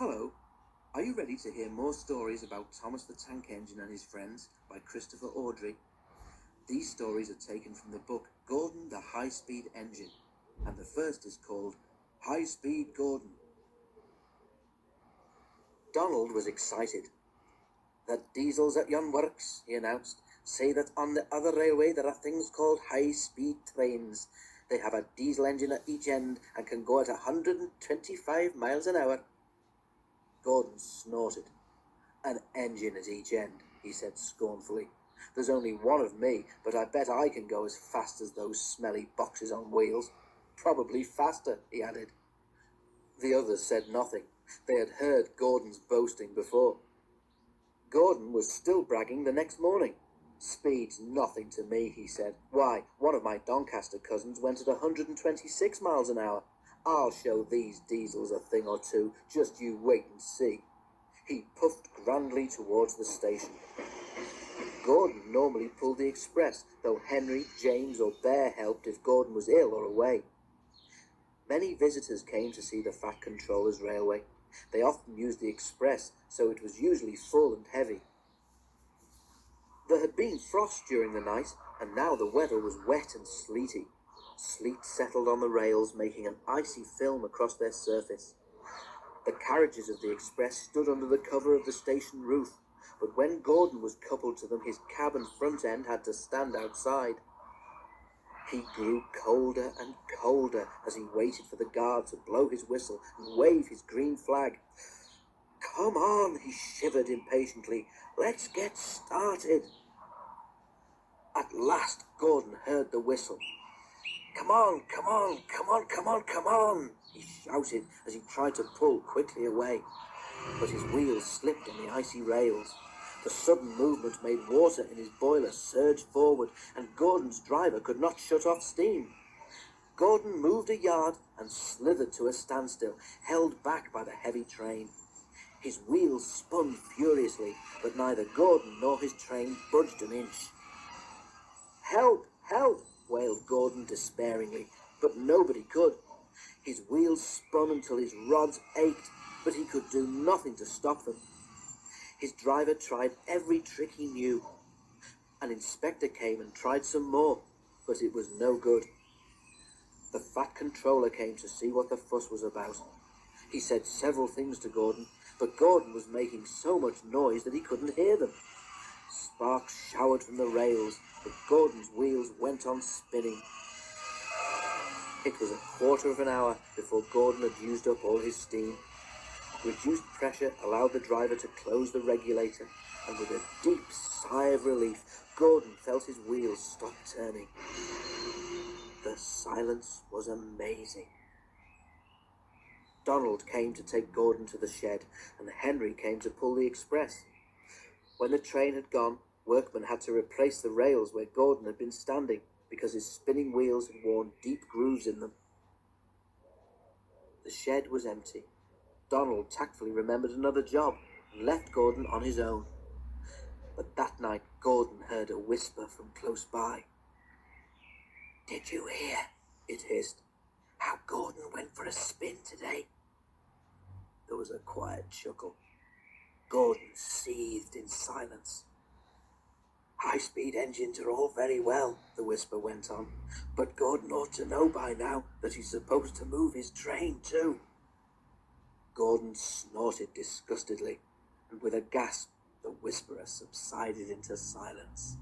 Hello, are you ready to hear more stories about Thomas the Tank Engine and his Friends by Christopher Awdry? These stories are taken from the book Grodon the High-Speed Engine, and the first is called High-Speed Grodon. Donald was excited. "The diesels at yon works," he announced, "say that on the other railway there are things called high-speed trains. They have a diesel engine at each end and can go at 125 miles an hour. Grodon snorted. "An engine at each end," he said scornfully. "There's only one of me, but I bet I can go as fast as those smelly boxes on wheels. Probably faster," he added. The others said nothing. They had heard Grodon's boasting before. Grodon was still bragging the next morning. "Speed's nothing to me," he said. "Why, one of my Doncaster cousins went at 126 miles an hour. I'll show these diesels a thing or two. Just you wait and see." He puffed grandly towards the station. Grodon normally pulled the express, though Henry, James, or Bear helped if Grodon was ill or away. Many visitors came to see the Fat Controller's railway. They often used the express, so it was usually full and heavy. There had been frost during the night, and now the weather was wet and sleety. Sleet settled on the rails, making an icy film across their surface. The carriages of the express stood under the cover of the station roof, but when Grodon was coupled to them, his cab and front end had to stand outside. He grew colder and colder as he waited for the guard to blow his whistle and wave his green flag. "Come on," he shivered impatiently. "Let's get started." At last Grodon heard the whistle. "Come on, come on, come on, come on, come on," he shouted as he tried to pull quickly away. But his wheels slipped on the icy rails. The sudden movement made water in his boiler surge forward, and Grodon's driver could not shut off steam. Grodon moved a yard and slithered to a standstill, held back by the heavy train. His wheels spun furiously, but neither Grodon nor his train budged an inch. "Help! Help!" wailed Grodon despairingly, but nobody could. His wheels spun until his rods ached, but he could do nothing to stop them. His driver tried every trick he knew. An inspector came and tried some more, but it was no good. The Fat Controller came to see what the fuss was about. He said several things to Grodon, but Grodon was making so much noise that he couldn't hear them. Sparks showered from the rails, but Grodon's wheels went on spinning. It was a quarter of an hour before Grodon had used up all his steam. Reduced pressure allowed the driver to close the regulator, and with a deep sigh of relief, Grodon felt his wheels stop turning. The silence was amazing. Donald came to take Grodon to the shed, and Henry came to pull the express. When the train had gone, workmen had to replace the rails where Grodon had been standing, because his spinning wheels had worn deep grooves in them. The shed was empty. Donald tactfully remembered another job and left Grodon on his own. But that night Grodon heard a whisper from close by. "Did you hear?" it hissed. "How Grodon went for a spin today?" There was a quiet chuckle. Grodon seethed in silence. "High-speed engines are all very well," the whisper went on, "but Grodon ought to know by now that he's supposed to move his train too." Grodon snorted disgustedly, and with a gasp, the whisperer subsided into silence.